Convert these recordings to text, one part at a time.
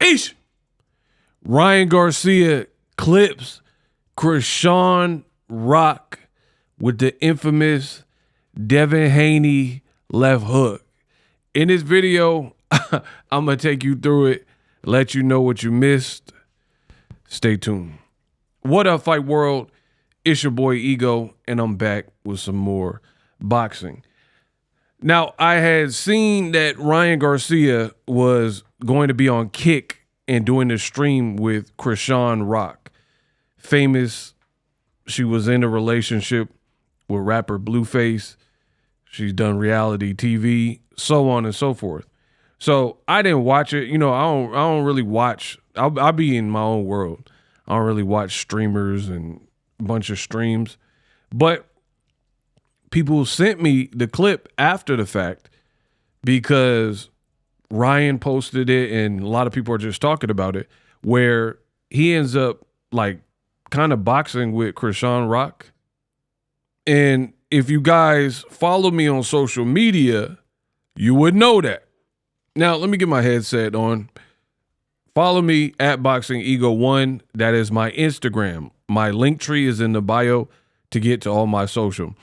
Eesh. Ryan Garcia clips Chrisean Rock with the infamous Devin Haney left hook. In this video, I'm going to take you through it, let you know what you missed. Stay tuned. What up, Fight World? It's your boy Ego, and I'm back with some more boxing. Now, I had seen that Ryan Garcia was going to be on Kick and doing the stream with Chrisean Rock. Famous. She was in a relationship with rapper Blueface. She's done reality TV, so on and so forth. So I didn't watch it. You know, I don't really watch. I'll be in my own world. I don't really watch streamers and a bunch of streams. But people sent me the clip after the fact because Ryan posted it and a lot of people are just talking about it, where he ends up like kind of boxing with Chrisean Rock. And if you guys follow me on social media, you would know that. Now, let me get my headset on. Follow me at BOXINGEGO1. That is my Instagram. My link tree is in the bio to get to all my social.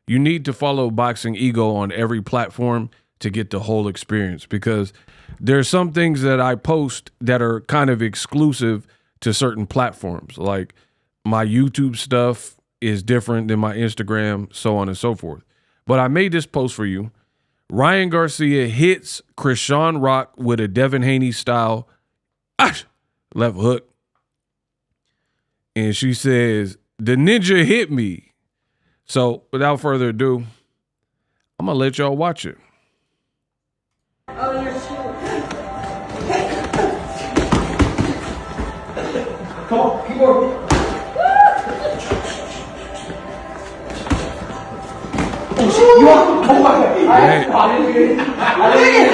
You need to follow Boxing Ego on every platform to get the whole experience, because there's some things that I post that are kind of exclusive to certain platforms. Like my YouTube stuff is different than my Instagram, so on and so forth. But I made this post for you. Ryan Garcia hits Chrisean Rock with a Devin Haney style left hook. And she says, "The ninja hit me." So without further ado, I'm going to let y'all watch it. Oh, you're cute. Come on, keep going. Oh shit, you are? Oh my god. I didn't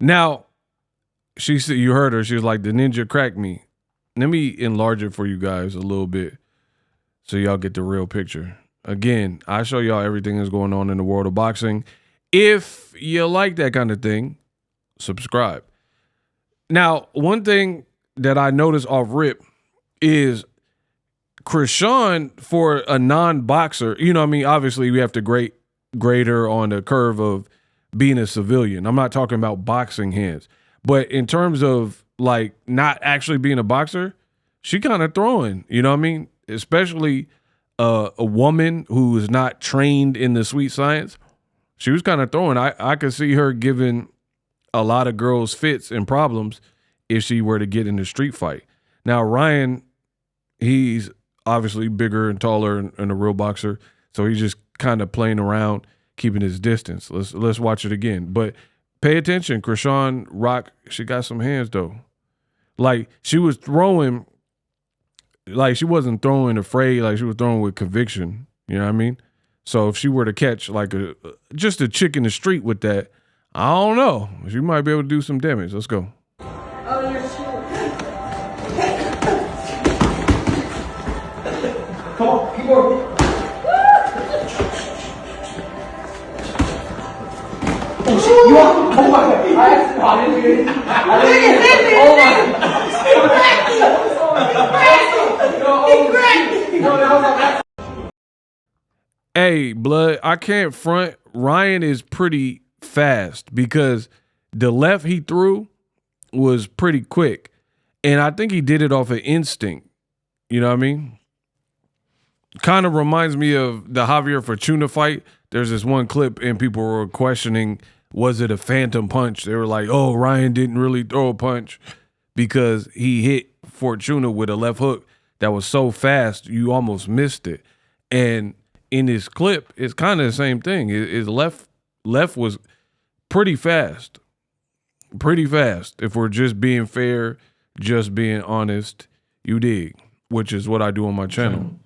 Now, she said, you heard her. She was like, "The ninja cracked me." Let me enlarge it for you guys a little bit so y'all get the real picture. Again, I show y'all everything that's going on in the world of boxing. If you like that kind of thing, subscribe. Now, one thing that I noticed off rip is Chrisean, for a non-boxer, you know what I mean? Obviously, we have to grade her on the curve of being a civilian. I'm not talking about boxing hands. But in terms of like not actually being a boxer, she kind of throwing, you know what I mean? Especially a woman who is not trained in the sweet science. She was kind of throwing. I could see her giving a lot of girls fits and problems if she were to get in a street fight. Now, Ryan, he's obviously bigger and taller and a real boxer, so he's just kind of playing around, keeping his distance. Let's watch it again. But pay attention, Chrisean Rock, she got some hands though. Like she was throwing, like she wasn't throwing afraid, like she was throwing with conviction. You know what I mean? So if she were to catch like just a chick in the street with that, I don't know. She might be able to do some damage. Let's go. Oh, you're cute. Come on, keep going. Oh shit, you are? Oh my god. I didn't hear it. Oh my. Hey, blood, I can't front. Ryan is pretty fast because the left he threw was pretty quick. And I think he did it off of instinct. You know what I mean? Kind of reminds me of the Javier Fortuna fight. There's this one clip and people were questioning, was it a phantom punch? They were like, oh, Ryan didn't really throw a punch because he hit Fortuna with a left hook that was so fast you almost missed it. And in this clip, it's kind of the same thing. His left was pretty fast. Pretty fast. If we're just being fair, just being honest, you dig, which is what I do on my channel.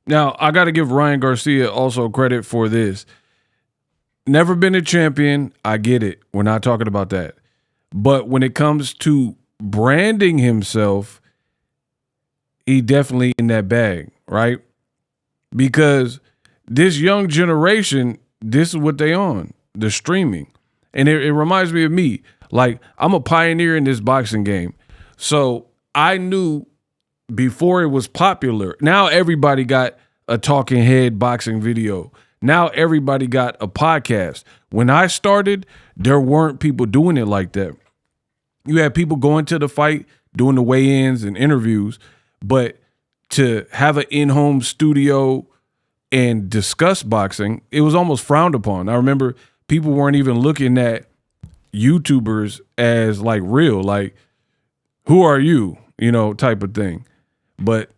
Now, I got to give Ryan Garcia also credit for this. Never been a champion. I get it. We're not talking about that. But when it comes to branding himself, he definitely in that bag, right? Because this young generation, this is what they on, the streaming. And it reminds me of me. Like, I'm a pioneer in this boxing game. So I knew before it was popular. Now everybody got a talking head boxing video. Now everybody got a podcast. When I started, there weren't people doing it like that. You had people going to the fight, doing the weigh-ins and interviews, but to have an in-home studio and discuss boxing, it was almost frowned upon. I remember people weren't even looking at YouTubers as like real, like, who are you, type of thing. But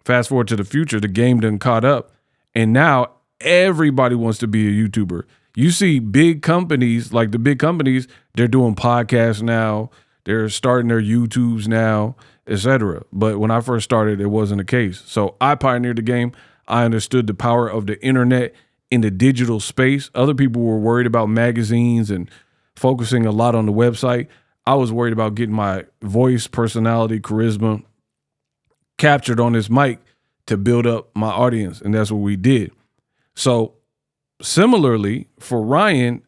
fast forward to the future, the game done caught up, and now everybody wants to be a YouTuber. You see big companies, like the big companies, they're doing podcasts now, they're starting their YouTubes now, etc. But when I first started, it wasn't the case. So I pioneered the game. I understood the power of the internet in the digital space. Other people were worried about magazines and focusing a lot on the website. I was worried about getting my voice, personality, charisma captured on this mic to build up my audience, and that's what we did. So similarly, for Ryan,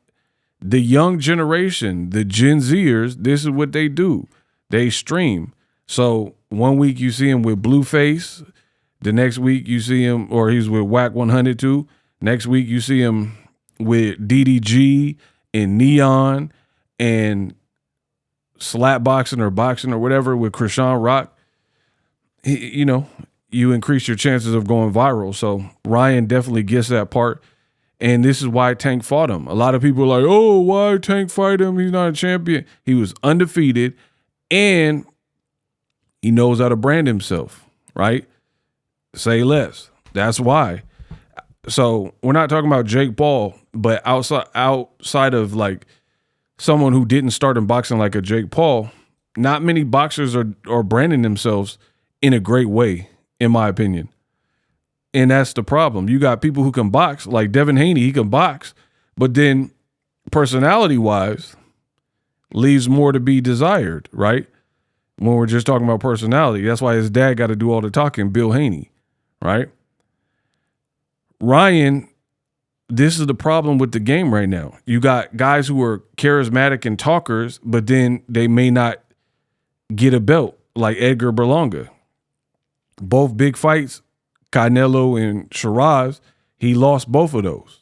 the young generation, the Gen Zers, this is what they do. They stream. So one week you see him with Blueface. The next week you see him, or he's with Whack 100 too. Next week you see him with DDG and Neon and slap boxing or boxing or whatever with Chrisean Rock. You increase your chances of going viral. So Ryan definitely gets that part. And this is why Tank fought him. A lot of people are like, oh, why Tank fight him? He's not a champion. He was undefeated and he knows how to brand himself, right? Say less. That's why. So we're not talking about Jake Paul, but outside of like someone who didn't start in boxing like a Jake Paul, not many boxers are branding themselves in a great way, in my opinion. And that's the problem. You got people who can box, like Devin Haney, he can box, but then personality-wise leaves more to be desired, right? When we're just talking about personality. That's why his dad got to do all the talking, Bill Haney, right? Ryan, this is the problem with the game right now. You got guys who are charismatic and talkers, but then they may not get a belt, like Edgar Berlanga. Both big fights, Canelo and Shiraz, he lost both of those.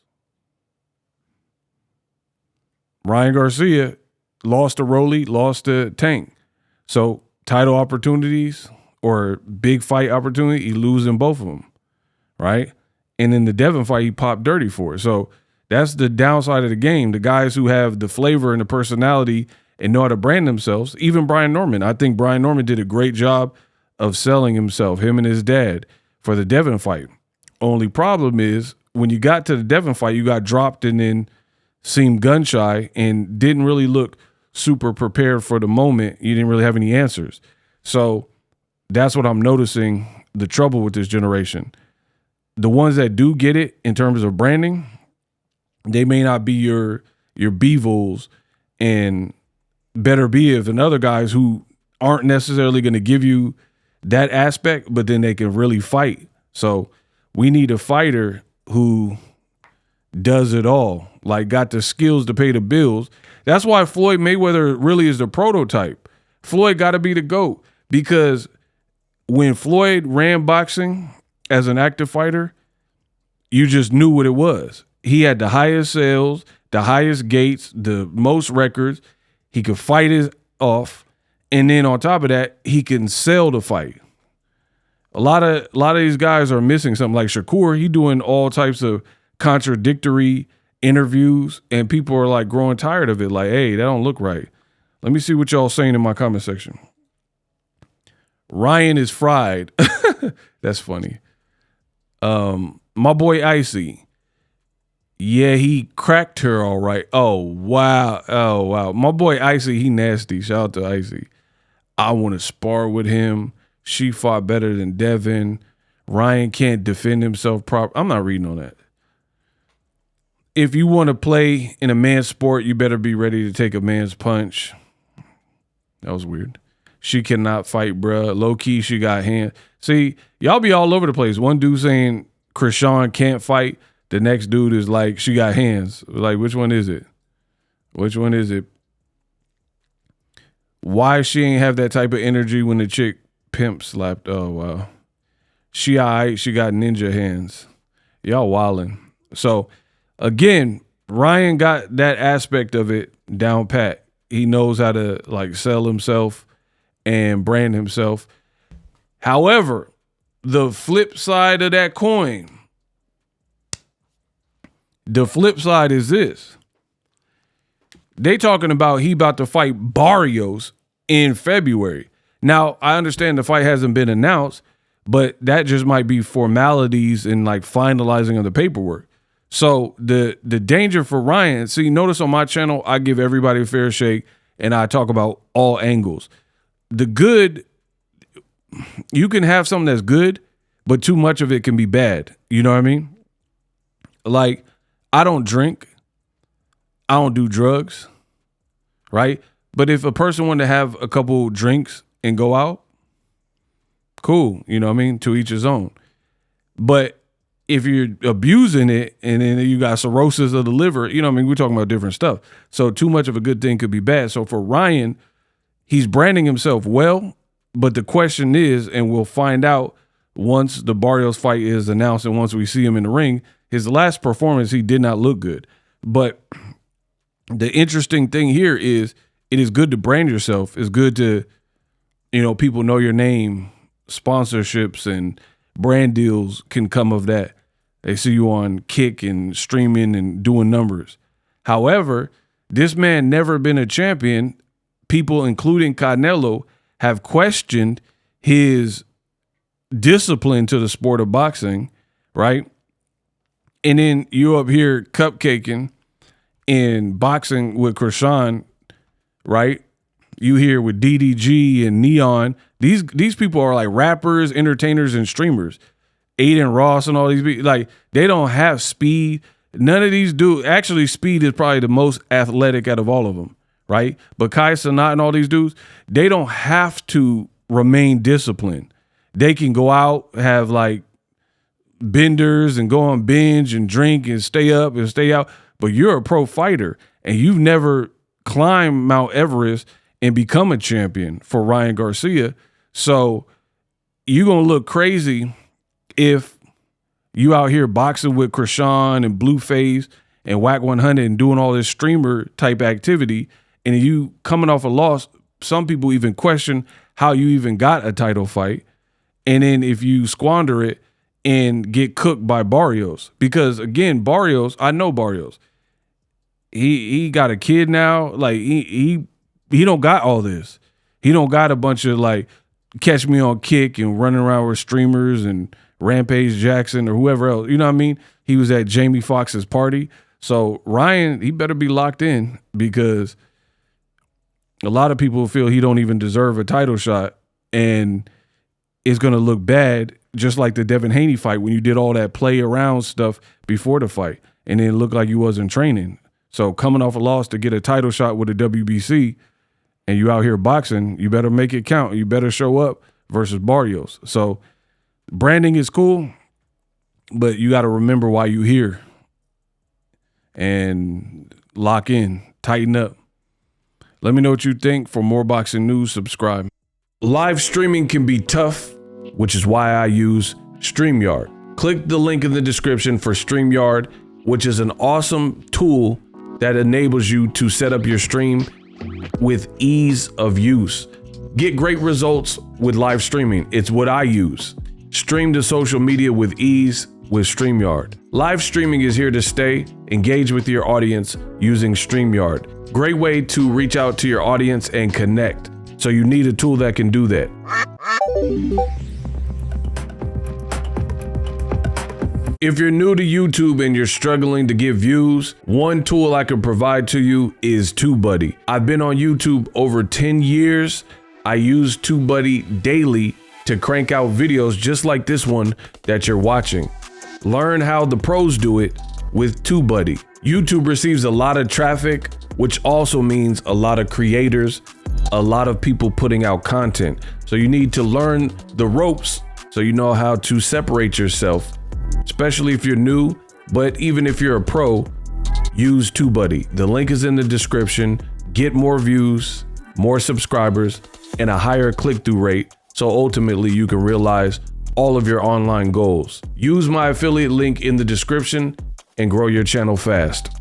Ryan Garcia lost to Rolly, lost to Tank. So title opportunities or big fight opportunity, he losing both of them, right? And in the Devin fight, he popped dirty for it. So that's the downside of the game. The guys who have the flavor and the personality and know how to brand themselves, even Brian Norman. I think Brian Norman did a great job of selling himself, him and his dad, for the Devin fight. Only problem is when you got to the Devin fight, you got dropped and then seemed gun shy and didn't really look super prepared for the moment. You didn't really have any answers. So that's what I'm noticing, the trouble with this generation. The ones that do get it in terms of branding, they may not be your Beevils and Better Be If and other guys who aren't necessarily going to give you that aspect, but then they can really fight. So we need a fighter who does it all, like got the skills to pay the bills. That's why Floyd Mayweather really is the prototype. Floyd got to be the GOAT, because when Floyd ran boxing as an active fighter, you just knew what it was. He had the highest sales, the highest gates, the most records. He could fight his off. And then on top of that, he can sell the fight. A lot of these guys are missing something. Like Shakur, he doing all types of contradictory interviews, and people are like growing tired of it. Like, hey, that don't look right. Let me see what y'all saying in my comment section. Ryan is fried. That's funny. My boy Icy. Yeah, he cracked her all right. Oh, wow. Oh, wow. My boy Icy, he nasty. Shout out to Icy. I want to spar with him. She fought better than Devin. Ryan can't defend himself properly. I'm not reading on that. If you want to play in a man's sport, you better be ready to take a man's punch. That was weird. she cannot fight, bruh. Low key, she got hands. See, y'all be all over the place. One dude saying Chrisean can't fight. The next dude is like, she got hands. Like, which one is it? Which one is it? Why she ain't have that type of energy when the chick pimp slapped? Oh, wow. She all right. She got ninja hands. Y'all wildin'. So, again, Ryan got that aspect of it down pat. He knows how to, like, sell himself and brand himself. However, the flip side of that coin, the flip side is this. They talking about he about to fight Barrios in February. Now, I understand the fight hasn't been announced, but that just might be formalities and like finalizing of the paperwork. So the danger for Ryan, see, notice on my channel, I give everybody a fair shake and I talk about all angles. The good, you can have something that's good, but too much of it can be bad. You know what I mean? Like, I don't drink. I don't do drugs, right? But if a person wanted to have a couple drinks and go out, cool, you know what I mean? To each his own. But if you're abusing it and then you got cirrhosis of the liver, you know what I mean? We're talking about different stuff. So too much of a good thing could be bad. So for Ryan, he's branding himself well, but the question is, and we'll find out once the Barrios fight is announced and once we see him in the ring, his last performance, he did not look good. But the interesting thing here is it is good to brand yourself. It's good to, you know, people know your name. Sponsorships and brand deals can come of that. They see you on Kick and streaming and doing numbers. However, this man never been a champion. People, including Canelo, have questioned his discipline to the sport of boxing, right? And then you up here cupcaking in boxing with Chrisean, right? You here with DDG and Neon. These people are like rappers, entertainers, and streamers. Aiden Ross and all these people, like, they don't have speed. None of these dudes, actually, speed is probably the most athletic out of all of them, right? But Kai Cenat and all these dudes, they don't have to remain disciplined. They can go out, have like benders and go on binge and drink and stay up and stay out. But you're a pro fighter and you've never climbed Mount Everest and become a champion for Ryan Garcia. So you're going to look crazy if you out here boxing with Chrisean and Blueface and Whack 100 and doing all this streamer type activity, and you coming off a loss. Some people even question how you even got a title fight. And then if you squander it and get cooked by Barrios, because again, Barrios, I know Barrios. He got a kid now. Like he don't got all this. He don't got a bunch of like catch me on Kick and running around with streamers and Rampage Jackson or whoever else. You know what I mean? He was at Jamie Foxx's party. So Ryan, he better be locked in because a lot of people feel he don't even deserve a title shot, and it's going to look bad, just like the Devin Haney fight when you did all that play around stuff before the fight, and then it looked like you wasn't training. So coming off a loss to get a title shot with a WBC and you out here boxing, you better make it count. You better show up versus Barrios. So branding is cool, but you got to remember why you here and lock in, tighten up. Let me know what you think. For more boxing news, subscribe. Live streaming can be tough, which is why I use StreamYard. Click the link in the description for StreamYard, which is an awesome tool that enables you to set up your stream with ease of use. Get great results with live streaming. It's what I use. Stream to social media with ease with StreamYard. Live streaming is here to stay. Engage with your audience using StreamYard. Great way to reach out to your audience and connect. So you need a tool that can do that. If you're new to YouTube and you're struggling to get views, one tool I can provide to you is TubeBuddy. I've been on YouTube over 10 years. I use TubeBuddy daily to crank out videos just like this one that you're watching. Learn how the pros do it with TubeBuddy. YouTube receives a lot of traffic, which also means a lot of creators a lot of people putting out content. So you need to learn the ropes so you know how to separate yourself, especially if you're new. But even if you're a pro, use TubeBuddy. The link is in the description. Get more views, more subscribers, and a higher click-through rate. So ultimately you can realize all of your online goals. Use my affiliate link in the description and grow your channel fast.